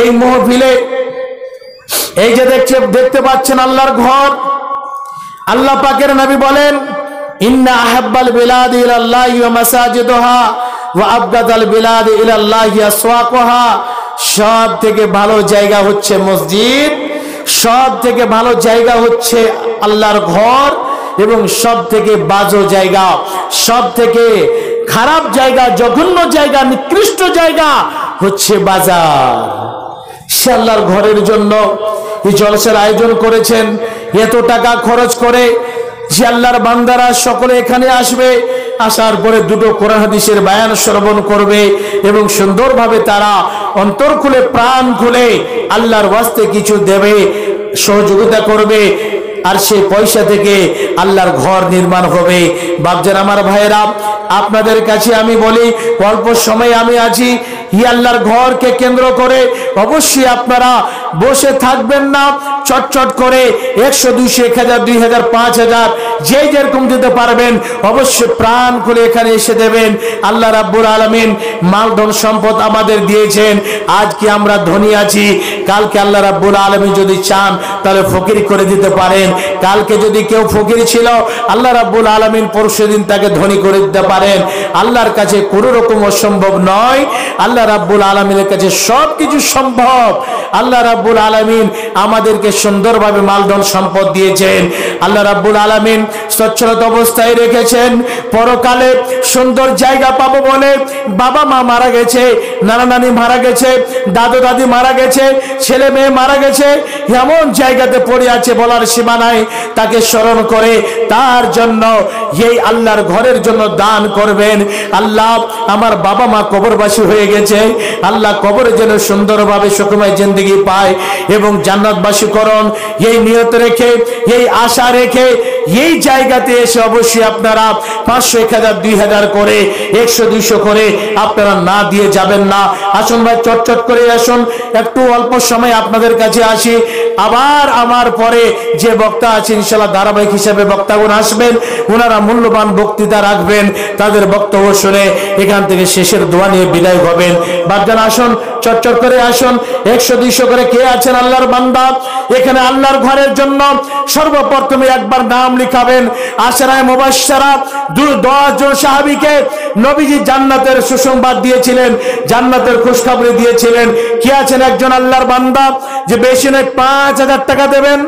এই মাহফিলে এই যে দেখতে পাচ্ছেন আল্লাহর ঘর, আল্লাহ পাকের নবী বলেন ইন্না আহাব্বাল বিলাদি ইলাল্লাহি ওয়া মাসাজিদুহা ওয়া আবগাদাল বিলাদি ইলাল্লাহি আসওয়াকুহা। সব থেকে ভালো জায়গা হচ্ছে মসজিদ, সব থেকে ভালো জায়গা হচ্ছে আল্লাহর ঘর, এবং সব থেকে বাজে জায়গা, সব থেকে খারাপ জায়গা, জঘন্য জায়গা, নিকৃষ্ট জায়গা হচ্ছে বাজার। সে আল্লাহর ঘরের জন্য এই জলসার আয়োজন করেছেন, এত টাকা খরচ করে যে আল্লাহর বান্দারা সকলে এখানে আসবে, আসার পরে দুটো কোরআন হাদিসের বায়ান শ্রবণ করবে এবং সুন্দরভাবে তারা অন্তর খুলে প্রাণ খুলে আল্লাহর ওয়াস্তে কিছু দেবে, সহযোগিতা করবে, আর সেই পয়সা থেকে আল্লাহর ঘর নির্মাণ হবে। বাপজান আমার ভাইয়েরা, আপনাদের কাছে আমি বলি, অল্প সময় আমি আছি, ই আল্লাহর ঘরকে কেন্দ্র করে অবশ্যই আপনারা বসে থাকবেন না, চটচট করে 100, 200, 1000, 2000, 5000 যে যেরকম দিতে পারবেন অবশ্যই প্রাণ খুলে এখানে এসে দেবেন। আল্লাহ রাব্বুল আলামিন মালধন সম্পদ আমাদের দিয়েছেন, আজকে আমরা ধনী আছি, কালকে আল্লাহ রাব্বুল আলামিন যদি চান তাহলে ফকির করে দিতে পারেন। কালকে যদি কেউ ফকির ছিল, আল্লাহ রাব্বুল আলামিন পরশুদিন তাকে ধনী করে দিতে পারেন। আল্লাহর কাছে কোনো রকম অসম্ভব নয়, আল্লাহ রাব্বুল আলামিনের কাছে সবকিছু সম্ভব। আল্লাহ রাব্বুল আলামিন আমাদেরকে সুন্দরভাবে মালধন সম্পদ দিয়েছেন। আল্লাহ রাব্বুল আলামিন সচ্ছলতা অবস্থায় রেখেছেন, পরকালে সুন্দর জায়গা পাবো বলে বাবা মা মারা গেছে, নানা নানি মারা গেছে, দাদু দাদি মারা গেছে, ছেলে মেয়ে মারা গেছে, এমন জায়গাতে পড়ে আছে বলার সীমা নাই, তাকে স্মরণ করে তার জন্য এই আল্লাহর ঘরের জন্য দান করবেন। আল্লাহ আমার বাবা মা কবরবাসী হয়ে গেছে, আল্লাহ কবরে যেন সুন্দরভাবে সুখময় জিন্দেগি পায় এবং জান্নাতবাসী করুন, এই নিয়ত রেখে, এই আশা রেখে এই জায়গাতে এসে অবশ্যই আপনারা 500, 1000, 2000 করে, 100, 200 করে আপনারা না দিয়ে যাবেন না। আসুন ভাই, চটচট করে আসুন, একটু অল্প সময় আপনাদের কাছে আসি। আবার আমার পরে যে বক্তা আছে ইনশাআল্লাহ ধারাবাহিক হিসেবে বক্তাগণ আসবেন, ওনারা মূল্যবান বক্তৃতা রাখবেন, তাদের বক্তব্য শুনে এখান থেকে শেষের দোয়া নিয়ে বিদায় হবেন। বাপজান আসুন, চটচট করে আসুন, 100, 200 করে কে আছেন আল্লাহর বান্দা এখানে আল্লাহর ঘরের জন্য সর্বপ্রথমে একবার নাম লিখাবেন। আশরায়ে মুবাশশারা 10 জন সাহাবীকে নবীজি জান্নাতের সুসংবাদ দিয়েছিলেন, জান্নাতের খুশখবরি দিয়েছিলেন। কে আছেন একজন আল্লাহর বান্দা যে বেশি নয় 5000 টাকা দেবেন?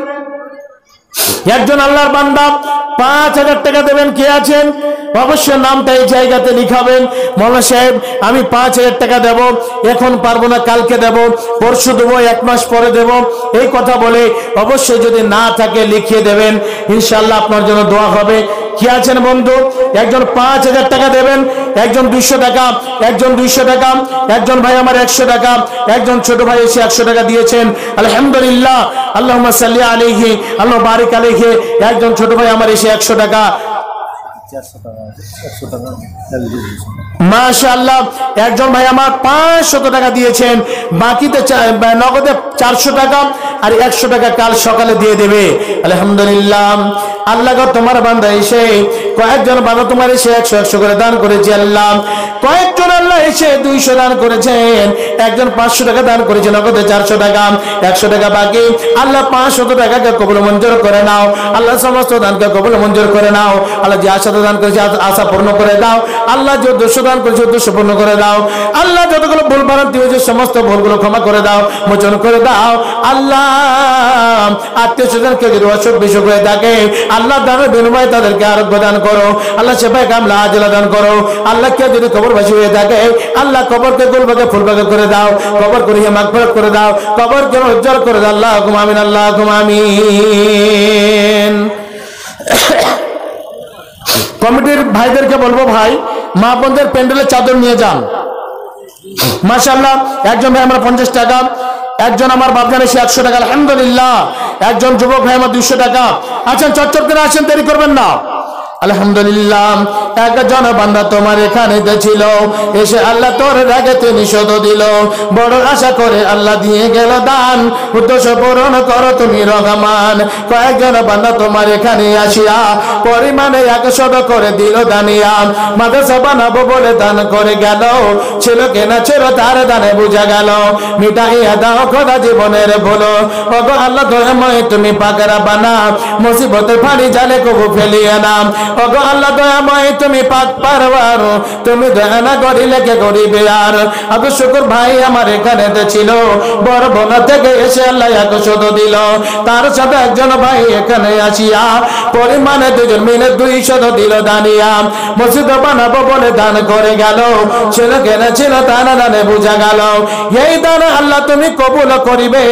একজন আল্লাহর বান্দা 5000 টাকা দেবেন, কে আছেন? অবশ্যই নামটা এই জায়গাতে লিখাবেন। মৌলানা সাহেব আমি 5000 টাকা দেব, এখন পারবো না, কালকে দেব, পরশু দেবো, 1 মাস পরে দেব, এই কথা বলে অবশ্যই যদি না থাকে লিখিয়ে দেবেন, ইনশাআল্লাহ আপনার জন্য দোয়া হবে। কি আছেন বন্ধু? একজন 5000 টাকা দেবেন, একজন 200 টাকা, একজন 200 টাকা, একজন ভাই আমার 100 টাকা, একজন ছোট ভাই এসে 100 টাকা দিয়েছেন, আলহামদুলিল্লাহ, আল্লাহুম্মা সাল্লি আলাইহি, আল্লাহ বারিক আলাইহি। একজন ছোট ভাই আমার এসে 100 টাকা, মাশাআল্লাহ। একজন ভাই আমার 500 টাকা দিয়েছেন, বাকিতে নগদে 400 টাকা আর 100 টাকা কাল সকালে দিয়ে দেবে, আলহামদুলিল্লাহ। আল্লাহ তোমার বান্দা এসে কয়েকজন বান্দা তোমার এসে 100 করে দান করেছে আল্লাহ, কয়েকজন আল্লাহ এসে 200 দান করেছেন, একজন 500 টাকা দান করেছেন, নগদে 400 টাকা, 100 টাকা বাকি। আল্লাহ 500 টাকাকে কবুল মঞ্জুর করে নাও, আল্লাহ সমস্ত দানকে কবুল মঞ্জুর করে নাও। আল্লাহ যে আশা দান করেছে আশা পূর্ণ করে দাও, আল্লাহ যে উদ্দেশ্য দান করেছে উদ্দেশ্য পূর্ণ করে দাও। আল্লাহ যতগুলো ভুল ভ্রান্তি হয়েছে সমস্ত ভুলগুলো ক্ষমা করে দাও, মোচন করে দাও। আল্লাহ আত্মীয় স্বজনকে যদি অসুখ বিসুখ হয়ে থাকে আল্লাহ দানের বিনিময়ে তাদেরকে আরোগ্য দান করো, আল্লাহ সেফায়ে কামলা আজলা দান করো। আল্লাহ কে যদি কবরবাসী হয়ে থাকে আল্লাহ কবরকে গুলবাগে ফুলবাগে করে দাও, কবর করিয়ে মাগফিরাত করে দাও, কবরকে উজ্জ্বল করে দাও। আল্লাহুম্মা আমিন, আল্লাহুম্মা আমিন। কমিটির ভাইদেরকে বলবো, ভাই মা বোনদের প্যান্ডেলের চাদর নিয়ে যান। মাশাআল্লাহ, একজন ভাই আমার 50 টাকা, একজন আমার বাপজান এসে 100 টাকা, আলহামদুলিল্লাহ। একজন যুবক ভাই আমার 200 টাকা। আচ্ছা চটচট করে আসেন, দেরি করবেন না, আলহামদুলিল্লাহ একজন বান্দা তোমার এখানে ছিল, এসে আল্লাহ তোর রাগে তিনি শোধ দিল, বড় আশা করে আল্লাহ দিয়ে গেল দান, উদ্দেশ্য পূরণ করো তুমি রহমান। কয়েকজন বান্দা তোমার এখানে আসিয়া পরিমাণে 100 করে দিল দানিয়া, মাদ্রাসা বানাবো বলে দান করে গেল, ছিল কেনা ছিল তার দানে বুঝা গেল, মিটাইয়া দাও খোদা জীবনের ভুলো, ওগো আল্লাহ দয়াময় তুমি পাকরা বানা, মুসিবতের ফাঁড়ি জালে কবু ফেলিয়া না, ওগো আল্লাহ দয়াময় তুমি পাক পারওয়ার, তুমি দয়া না করিলে কে করিবে আর। আব্দুল শুকুর ভাই আমার এখানে ছিল, বড় বোনা থেকে এসে আল্লাহ 100 দিল, তার সাথে একজন ভাই এখানে আসিয়া পরিমাণে 2 মিলে 200 দিল দানিয়া, মসজিদ বানাবো বলে দান করে গেল, ছিল কেনা ছিল তার দানে বুঝা গেল, এই দান আল্লাহ তুমি কবুল করিবে,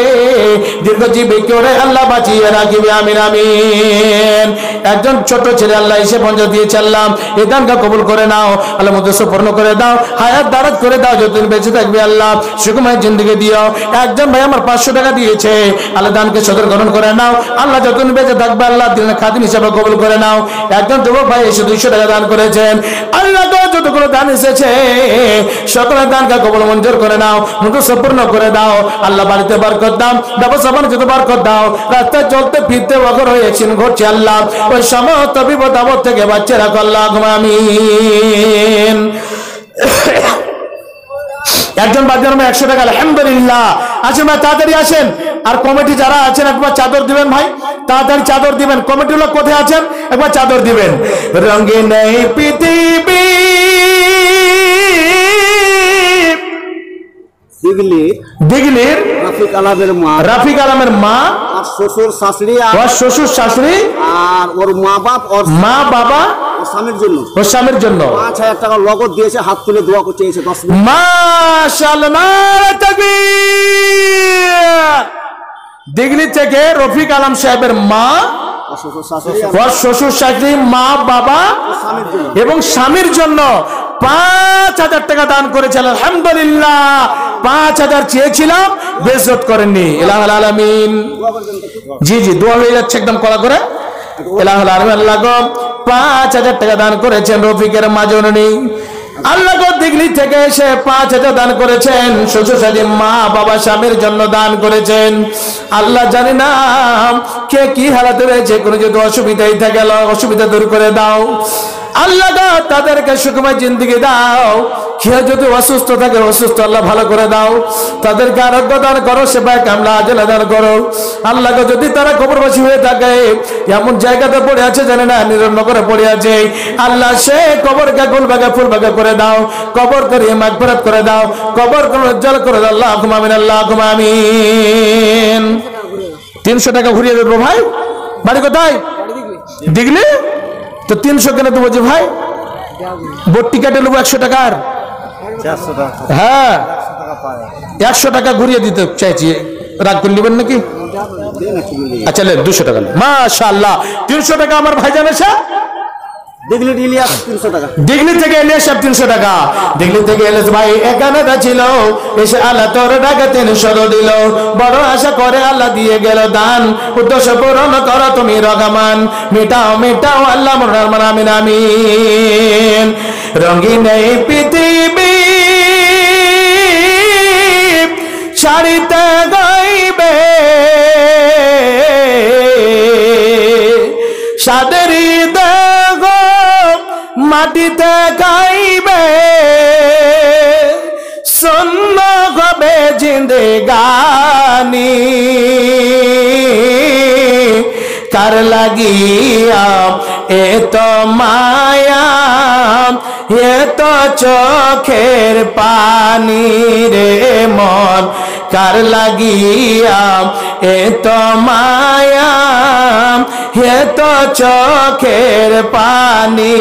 দীর্ঘজীবী করে আল্লাহ বাঁচিয়ে রাখিবে, আমিন আমিন। একজন ছোট ছেলে আল্লাহ এসে পঞ্জ দিয়েছে, আল্লাহ এই দানকে কবুল করে নাও, আল্লাহ মুদ্দেশ্য পূর্ণ করে দাও, হায়াত দারাজ করে দাও, যতদিন বেঁচে থাকবে আল্লাহ সুখময় জিন্দেগি দিও। একজন ভাই আমার 500 টাকা দিয়েছে, আল্লাহ দানকে সদর গ্রহণ করে নাও, আল্লাহ যতদিন বেঁচে থাকবে আল্লাহ দিনের খাদিম হিসেবে কবুল করে নাও। একজন যুবক ভাই এসে 200 টাকা দান করেছেন, আল্লাহ যতগুলো দান এসেছে সকলের দানকে কবুল মঞ্জুর করে নাও, মুদ্দেশ্য পূর্ণ করে দাও, আল্লাহ বাড়িতে বরকত দাও, ব্যবসা বাণিজ্যতে বরকত দাও, রাস্তায় চলতে ফিরতে অগর হয়ে অ্যাক্সিডেন্ট ঘটছে আল্লাহ ওই সমস্ত বিপদ আপদ থেকে বাঁচিয়ে রাখো আল্লাহ, আমিন। একজন বাজার 100 টাকা, আলহামদুলিল্লাহ। আসেন ভাই তাড়াতাড়ি আসেন, আর কমিটি যারা আছেন একবার চাদর দিবেন ভাই, তাড়াতাড়ি চাদর দিবেন, কমিটির লোক কোথায় আছেন একবার চাদর দিবেন। রঙিন এই পৃথিবী দিগলির রাফিক আলমের মা আর শ্বশুর শাশুড়ি আর ওর মা বাবা ওর স্বামীর জন্য 5000 টাকা নগদ দিয়েছে, হাত তুলে দোয়া করছে, মাশাআল্লাহ। দিগলি থেকে রফিক আলম সাহেবের মা, শ্বশুর শাশুড়ি, মা বাবা এবং স্বামীর জন্য 5000 টাকা দান করেছেন, আলহামদুলিল্লাহ। 5000 চেয়েছিলাম, বেজত করেননি, ইলাহুল আলামিন। জি জি দোয়া হয়ে যাচ্ছে একদম কড়া করে, ইলাহুল আলামিন। আল্লাহ গো 5000 টাকা দান করেছেন রফিকের মা জননী, আল্লাহ গো দিগলি থেকে এসে 5000 দান করেছেন, শ্বশুর শাশুড়ি, মা বাবা, স্বামীর জন্য দান করেছেন। আল্লাহ জানি না কে কি হালাতে রয়েছে, কোনো যদি অসুবিধাই থাকে অসুবিধা দূর করে দাও আল্লাহ গো, তাদেরকে সুখময় জিন্দেগি দাও, কেউ যদি অসুস্থ থাকে অসুস্থ আল্লাহ ভালো করে দাও, তাদেরকে আরোগ্য দান করো, সেবায় কামলা আজলা দান করো আল্লাহ গো। যদি তারা কবরবাসী হয়ে থাকে, এমন জায়গাতে পড়ে আছে জানে না, নিরন্নগরে পড়ে আছে, আল্লাহ সে কবরকে গুলবাগে ফুলবাগে করে দাও, কবর করিয়ে মাগফিরাত করে দাও, কবর করে উজ্জ্বল করে দাও, আল্লাহ আমিন, আল্লাহ আমিন। 300 টাকা ঘুরিয়ে দেবো ভাই, বাড়ি কোথায়? দিগলি তো 300 কেন দেবো যে ভাই, বট্টি কাটে নেবো 100 টাকার, হ্যাঁ 100 টাকা ঘুরিয়ে দিতে চাইছি, রাগ করে নেবেন নাকি? আচ্ছা 200 টাকা, মাশাআল্লাহ। 300 টাকা আমার ভাইজান এসে দিগলি থেকে ইলিয়াস 300 টাকা, দিগলি থেকে ইলিয়াস ভাই এখানে ছিল, এসে আল্লাহ তোর ডাকে 300 দিল, বড় আশা করে আল্লাহ দিয়ে গেল দান, উদ্দেশ্য পূরণ করো তুমি রহমান, মিটাও মিটাও আল্লাহ রহমান, আমিন আমিন। রঙিন এই পৃথিবী ছাড়িতে গাইবে সাদেরি দেহ মাটিতে গাইবে, শূন্য হবে জিন্দেগানি, কার লাগিয়া এত মায়া এত চোখের পানি রে মন, কার লাগিয়া এত মায়া এত চোখের পানি,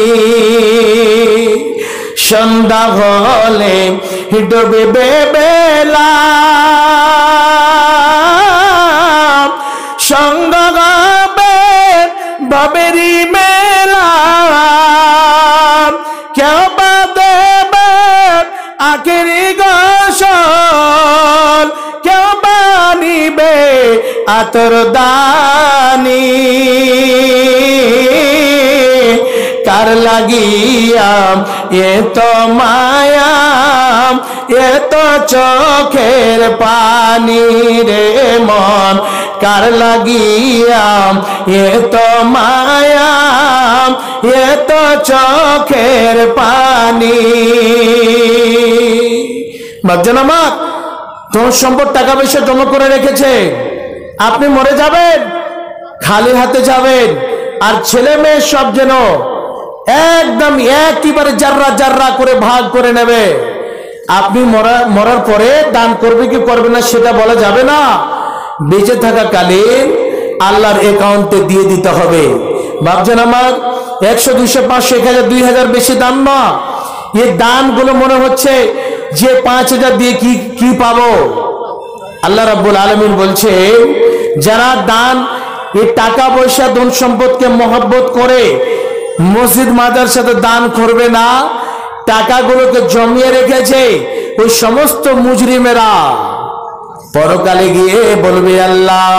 সন্ধ্যা হলে ডুবিবে বেলা, সঙ্গ গাবে বাবেরি মেলা, কেউ বা দেবে আখেরি গোসল, কেউ বা নিবে আতর দানি, কার লাগিয়া এত মায়া এত চোখের পানি রে মন কার লাগিয়া এত মায়া এত চোখের পানি। বাপজান আমার ধন সম্পদ টাকা পয়সা জমা করে রেখেছে, আপনি মরে যাবেন খালি হাতে যাবেন, আর ছেলে মেয়ে সব যেন একদম একেবারে জাররা জাররা করে ভাগ করে নেবে। আপনি মরার পরে দান করবে কি করবে না সেটা বলা যাবে না, বেঁচে থাকাকালীন আল্লাহর অ্যাকাউন্টে দিয়ে দিতে হবে। ভাবছেন আমার 100 200 500 1000 2000 বেশি দান না, এই দানগুলো মনে হচ্ছে যে 5000 দিয়ে কি পাবো। আল্লাহ রাব্বুল আলামিন বলছে যারা দান এই টাকা পয়সা ধন সম্পদকে মহব্বত করে মসজিদ মাদ্রাসাতে দান করবে না, টাকাগুলোকে জমিয়ে রেখেছে, ওই সমস্ত মুজরিমেরা পরকালে গিয়ে বলবে আল্লাহ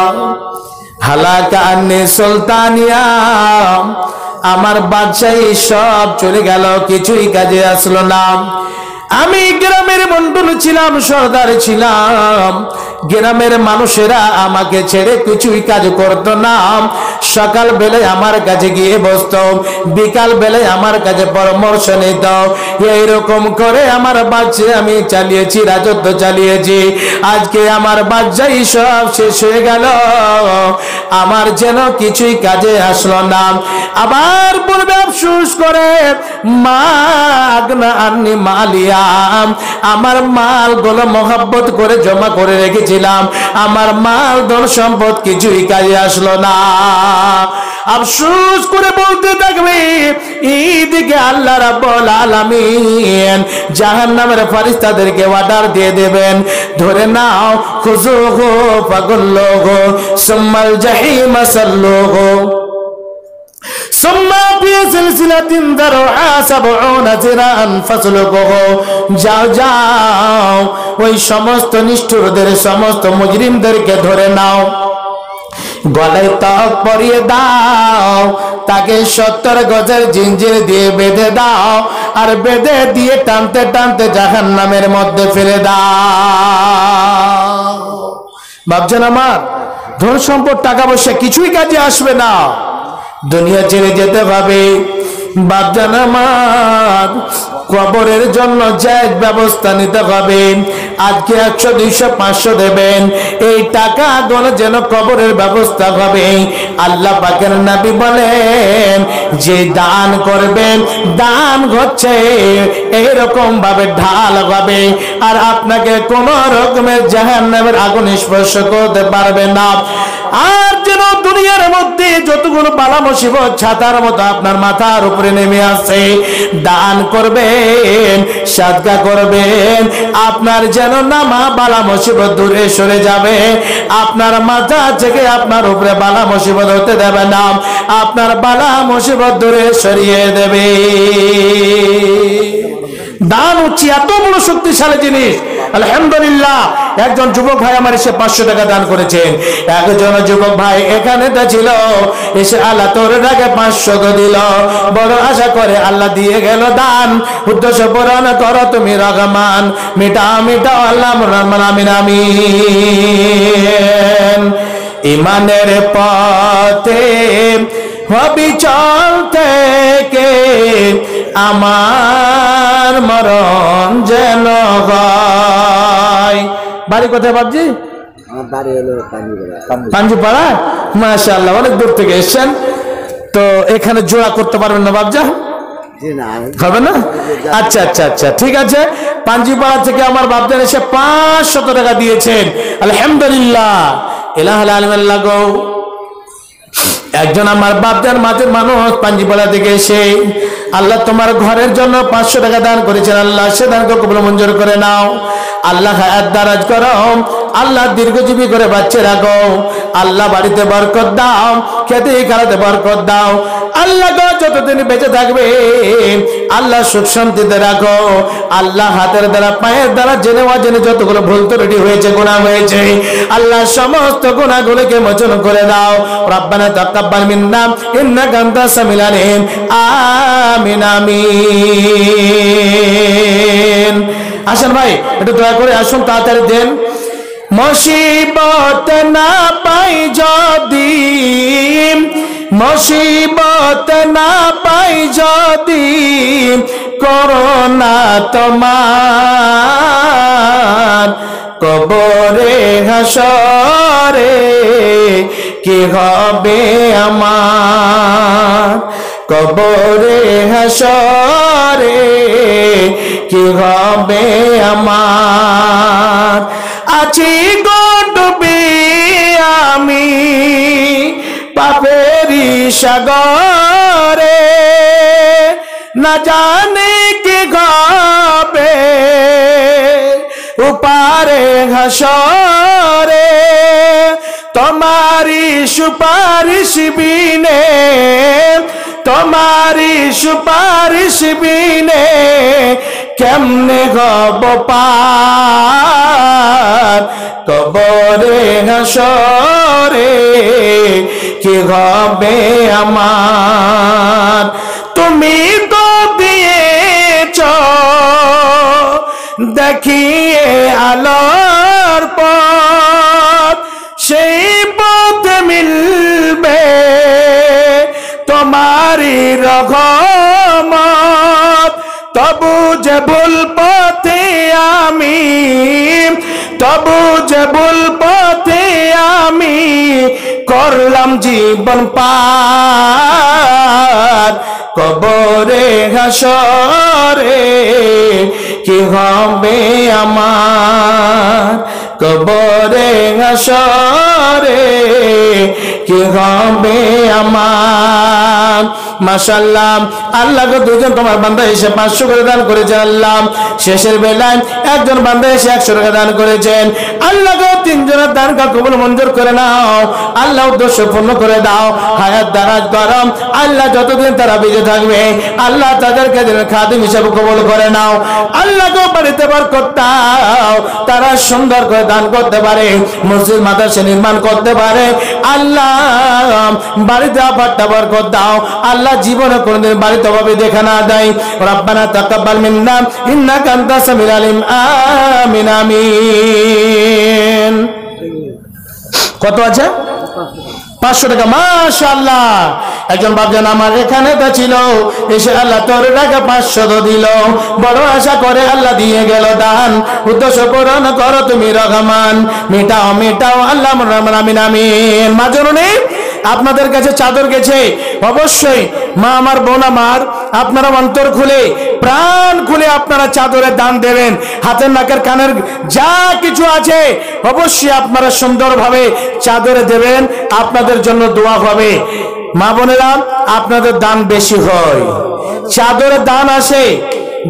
হালাকা আন্নি সুলতানিয়া, আমার বাদশাহী সব চলে গেল, কিছুই কাজে আসলো না। আমি গ্রামের মন্ডল ছিলাম, সর্দার ছিলাম, গ্রামের মানুষেরা আমাকে ছেড়ে কিছুই কাজ করতো না। সকাল বেলায় আমার কাছে গিয়ে বসতো, বিকাল বেলায় আমার কাছে পরামর্শ নিত। এইরকম করে আমার বাচ্চা আমি চালিয়েছি, রাজত্ব চালিয়েছি। আজকে আমার বাচ্চাই সব শেষ হয়ে গেল, আমার যেন কিছুই কাজে আসলো না। আবার বলবে আফসোস করে মা আগনা আন্নি মালিয়া, আমার মালগুলো মহব্বত করে জমা করে রেখেছিলাম, আমার মাল ধন সম্পদ কিছুই কাজে আসলো না। আফসোস করে বলতে থাকবে। এইদিকে আল্লাহ রাব্বুল আলামিন জাহান্নামের ফেরেশতাদেরকে অর্ডার দিয়ে দেবেন, ধরে নাও খুযুহু ফাগুল্লুহু সুম্মাল জাহিম সাল্লুহু সুম্মা ফি সিলসিলাতিন দারউহা 70 যিরাআন ফাসলুকুহু। যাও যাও ওই সমস্ত নিষ্ঠুরদের সমস্ত মুজরিমদেরকে ধরে নাও, গলায় তক পরিয়ে দাও, তাকে 70 গজের জিঞ্জির দিয়ে বেঁধে দাও, আর বেঁধে দিয়ে টানতে টানতে জাহান্নামের মধ্যে ফেলে দাও। ভাবছেন আমার ধন সম্পদ টাকা পয়সা কিছুই কাজে আসবে না, দুনিয়া ছেড়ে যেতে হবে। বাপজান আমার কবরের জন্য যে ব্যবস্থা নিতে হবে। আজকে 100 200 500 দেবেন, এই টাকা গুলো যেন কবরের ব্যবস্থা হবে। আল্লাহ পাকের নবী বলেন যে দান করবেন, দান হচ্ছে এইরকম ভাবে ঢাল হবে, আর আপনাকে কোন রকমের জাহান্নামের আগুন স্পর্শ করতে পারবে না। আর যেন দুনিয়ার মধ্যে যতগুলো বালা মুসিবত ছাতার মতো আপনার মাথার উপরে নেমে আসে, দান করবেন, সাদকা করবেন, আপনার যেন নামা বালা মুসিবত দূরে সরে যাবে। আপনার মাথা থেকে আপনার উপরে বালা মুসিবত হতে দেবে না, আপনার বালা মুসিবত দূরে সরিয়ে দেবে। দান হচ্ছে এত বড় শক্তিশালী জিনিস। আলহামদুলিল্লাহ একজন যুবক ভাই আমার এসে 500 টাকা দান করেছেন। একজন যুবক ভাই এখানে ছিল, এসে আল্লাহ তোর আগে 500 দিল, বড় আশা করে আল্লাহ দিয়ে গেল দান। উদ্দেশ্য পূরণ করো তুমি রহমান, মিটাও মিটাও আল্লাহ রহমান, আমিন আমিন। ইমানের পথে অবিচল থেকে আমার মরণ যেন হয়। বাড়ি কোথায় বাবজি? আমার বাড়ি হলো পাঞ্জিপাড়া। মাশাআল্লাহ অনেক দূর থেকে এসেছেন, তো এখানে জোড়া করতে পারবেন না বাবজা? হবে না? আচ্ছা আচ্ছা আচ্ছা ঠিক আছে। পাঞ্জিপাড়া থেকে আমার বাবজান এসে 500 টাকা দিয়েছেন। আলহামদুলিল্লাহ ইলাহাল আলামিন লাগো। একজন আমার বাপজান মাঝের মানুষ পাঞ্জিপাড়া থেকে এসে আল্লাহ তোমার ঘরের জন্য 500 টাকা দান করেছেন, আল্লাহ সে দানকে কবুল মঞ্জুর করে নাও। আল্লাহ হায়াত দারাজ করো, আল্লাহ দীর্ঘজীবী করে বাচ্চা রাখো, আল্লাহ বাড়িতে বরকত দাও, খেতে খাওয়াতে বরকত দাও। আল্লাহ যতদিন বেঁচে থাকবে আল্লাহ সুখ শান্তিতে রাখো। আল্লাহ হাতের দ্বারা পায়ের দ্বারা জেনে অজেনে যতগুলো ভুল ত্রুটি হয়েছে, গুনাহ হয়েছে, আল্লাহ সমস্ত গুনাহগুলোকে মোচন করে দাও। রব্বানা তাকাব্বাল মিন্না ইন্নাকা আনতাস সামিউল আলিম। আমিন আমিন। আসেন ভাই একটু দয়া করে আসুন, তাড়াতাড়ি দেন। মুসিবত না পাই যদি, মুসিবত না পাই যদি করোনা তোমার, কবরে হাসরে কি হবে আমার, কবরে হাসরে কি হবে আমার। আছি গো ডুবে আমি পাপেরি সাগরে, না জানি কি হবে উপারে হাসরে, তোমারি সুপারিশ বিনে, তোমারি সুপারিশ বিনে কেমনে হব পার, কবরে হাসরে কি হবে আমার। তুমি তো দিয়েছ দেখিয়ে আলোর পথ, সেই পথ মিলবে তোমারি রহমত। তবু যে ভুল পথে আমি, তবু যে ভুল পথে আমি করলাম জীবন পার, কবরে হাসরে কি হবে আমার, কবরে হাসরে কি হবে আমার। মাশাআল্লাহ, আল্লাহ গো দুজন তোমার বান্দা এসে 500 করে দান করেছে আল্লাহ। শেষের বেলায় একজন বান্দা এসে 100 টাকা দান করেছেন আল্লাহ গো। 3 জনের দান কবুল মঞ্জুর করে নাও আল্লাহ, উদ্দেশ্য পূর্ণ করে দাও। হায়াত দারাজ গরম আল্লাহ, যতদিন তারা বেঁচে থাকবে আল্লাহ তাদেরকে খাদিম হিসেবে কবুল করে নাও আল্লাহ গো। বাড়িতে বরকত দাও, তারা সুন্দর করে দান করতে পারে, মসজিদ মাদ্রাসা নির্মাণ করতে পারে আল্লাহ। বাড়িতে আপাতত বরকত দাও আল্লাহ, জীবনে কোনদিন বাড়িতে অভাবে দেখা না দেয়। রব্বানা তাকাব্বাল মিন্না ইন্নাকা আনতাস সামিউল আলিম। আমিন আমিন। কত আছে? 500 টাকা। মাশাআল্লাহ, একজন বাপজান আমার এখানে তো ছিল, এসে আল্লাহ তোর টাকা 500 দিল, বড় আশা করে আল্লাহ দিয়ে গেল দান। উদ্দেশ্য পূরণ করো তুমি রহমান, মিটাও মিটাও আল্লাহ। আমিন আমিন। মা জননী আপনাদের কাছে চাদর গেছে, অবশ্যই মা আমার, বোন আমার, আপনারা অন্তর খুলে প্রাণ খুলে আপনারা চাদরের দান দেবেন। হাতের নাকের কানের যা কিছু আছে অবশ্যই আপনারা সুন্দরভাবে চাদরে দেবেন, আপনাদের জন্য দোয়া হবে। মা বোনেরা আপনাদের দান বেশি হয়, চাদরের দান আসে,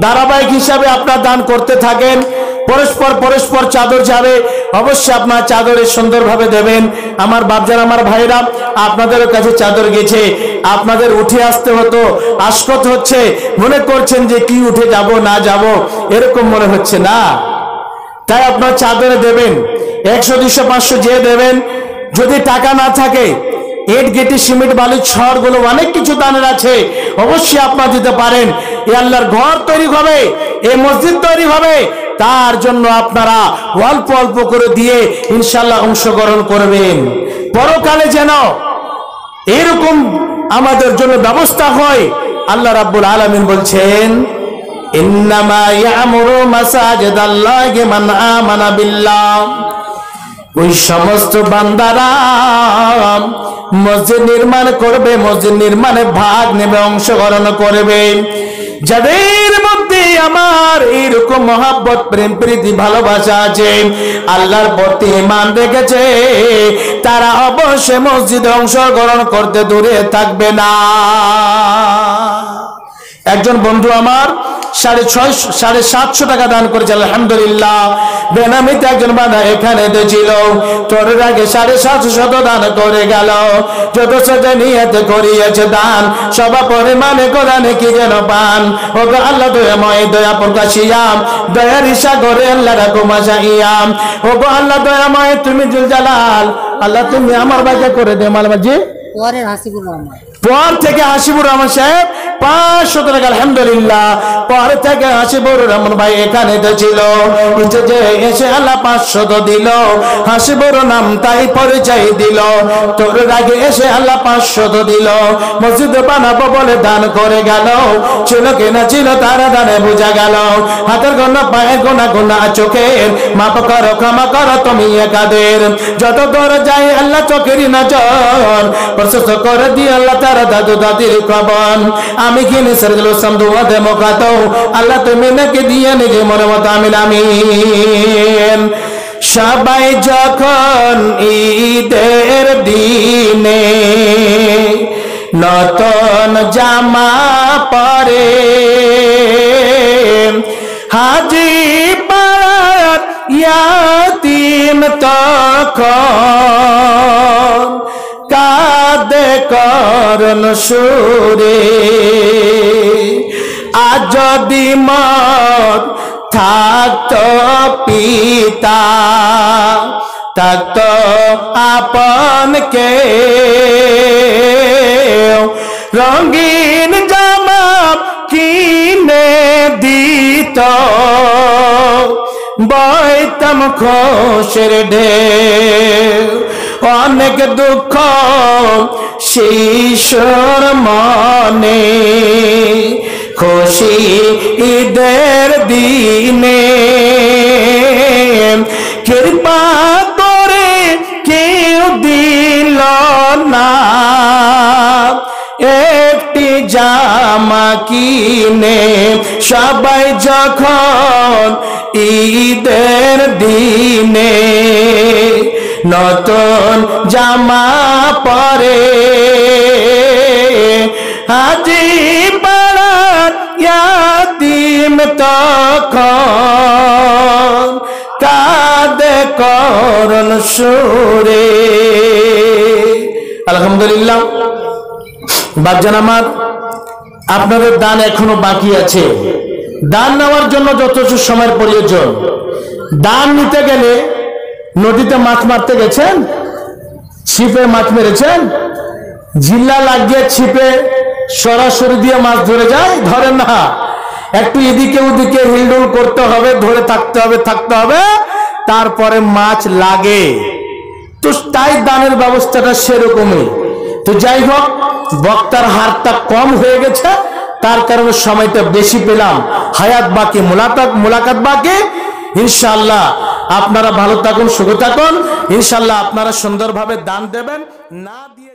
ধারাবাহিক হিসাবে আপনারা দান করতে থাকেন, পরস্পর পরস্পর চাদর যাবে, অবশ্যই আপনার চাদরে সুন্দরভাবে দেবেন। আমার বাপজান আমার ভাইরা আপনাদের কাছে চাদর গেছে, আপনাদের উঠে আসতে হতো, আশকত হচ্ছে, মনে করছেন যে কি উঠে যাব না যাব এরকম মনে হচ্ছে না, তাই আপনার চাদরে দেবেন। 100 200 500 যে দেবেন, যদি টাকা না থাকে ইট গেটি সিমেন্ট বালি ছড় গুলো অনেক কিছু দানের আছে, অবশ্যই আপনারা দিতে পারেন। এই আল্লাহর ঘর তৈরি হবে, এই মসজিদ তৈরি হবে, তার জন্য আপনারা অল্প অল্প করে দিয়ে ইনশাআল্লাহ অংশগ্রহণ করবেন। পরকালে যেন এরকম আমাদের জন্য ব্যবস্থা হয়। আল্লাহ রাব্বুল আলামিন বলছেন, ইন্নামা ইয়ামুরু মাসাজিদাল্লাহি মান আমানা বিল্লাহ। ওই সমস্ত বান্দারা মসজিদ নির্মাণ করবে, মসজিদ নির্মাণে ভাগ নেবে, অংশগ্রহণ করবে, যাদের মধ্যে আমার এরকম মহব্বত, প্রেম প্রীতি, ভালোবাসা আছে, আল্লাহর প্রতি ঈমান রেখেছে, তারা অবশ্যই মসজিদে অংশগ্রহণ করতে দূরে থাকবে না। একজন বন্ধু আমার 750 টাকা দান করেছে আলহামদুলিল্লাহ। বেনামিতে একজন বান্দা এখানে ছিল, তোর আগে 750 দান করে গেল। যত সাজা নিয়ত করিয়েছে দান সবা পরিমাণে কোরআনে কি যেন পান। ও গো আল্লাহ দয়াময় দয়া প্রকাশিয়াম, দয়ার সাগরে আল্লাহ রাকুমা চাইয়াম। ও গো আল্লাহ দয়াময় তুমি জুল জালাল, আল্লাহ তুমি আমার ভাইকে করে দে মালবাজি পরের হাসিবুর রহমান, পর থেকে হাসিবুর রহমান সাহেব 500 টাকা আলহামদুলিল্লাহ। পর থেকে হাসিবুর রহমান ভাই এখানে তো ছিল, যে এসে আল্লাহ 500 দিল। হাসিবুর নাম তাই পরিচয় দিল, তোর আগে এসে আল্লাহ 500 দিল। মসজিদ বানাবো বলে দান করে গেল, ছিল কিনা ছিল তারা দানে বোঝা গেল। হাতের গোনা পায়ের গোনা গোনা চোখের মাপ করো ক্ষমা করো তুমি একাদের। যত দূর যায় আল্লাহ চোখেরই নজর প্রশস্ত করে দিয়ে আল্লাহ তারা দাদু দাদির কবন। আমি কি নিসর্গ সমদুয়াতে মোকাতো আল্লাহ তুমি নাকি দিয়ে নিজে মনে মতো আমিন আমিন। সবাই যখন ঈদের দিনে নতুন জামা পরে, হাজি পাড়ার ইয়াতিম তখন কাঁদে করুণ সুরে। আজ যদি মত থাকতো পিতা, থাকতো আপন কে রঙিন জামা কিনে দিত, বইতাম খুশির ঢেউ। অনেক দুঃখ শিশুর মনে, খুশি ঈদের দিনে কৃপা করে কেউ দিল না একটি জামা কিনে। সবাই যখন ঈদের দিনে নতুন জামা পরে, হাজি পাড়ার ইয়াতিম তখন কাঁদে করুণ সুরে। আলহামদুলিল্লাহ। বাপজান আমার, আপনাদের দান এখনো বাকি আছে। দান নেওয়ার জন্য যথেষ্ট সময়ের প্রয়োজন। দান নিতে গেলে নদীতে মাছ মারতে গেছেন, ছিপে মাছ মেরেছেন, জিল্লা লাগিয়ে ছিপে সরাসরি দিয়ে মাছ ধরে যায়? ধরে না, একটু এদিকে ওদিকে হিলডুল করতে হবে, ধরে থাকতে হবে, তারপরে মাছ লাগে। তো তাই দানের ব্যবস্থাটা সেরকমই। তো যাই হোক, বক্তার হারটা কম হয়ে গেছে, তার কারণে সময়টা বেশি পেলাম। হায়াত বাকি, মোলাকাত বাকি। ইনশাআল্লাহ আপনারা ভালো থাকুন, সুখে থাকুন। ইনশাআল্লাহ আপনারা সুন্দরভাবে দান দেবেন, না দিয়ে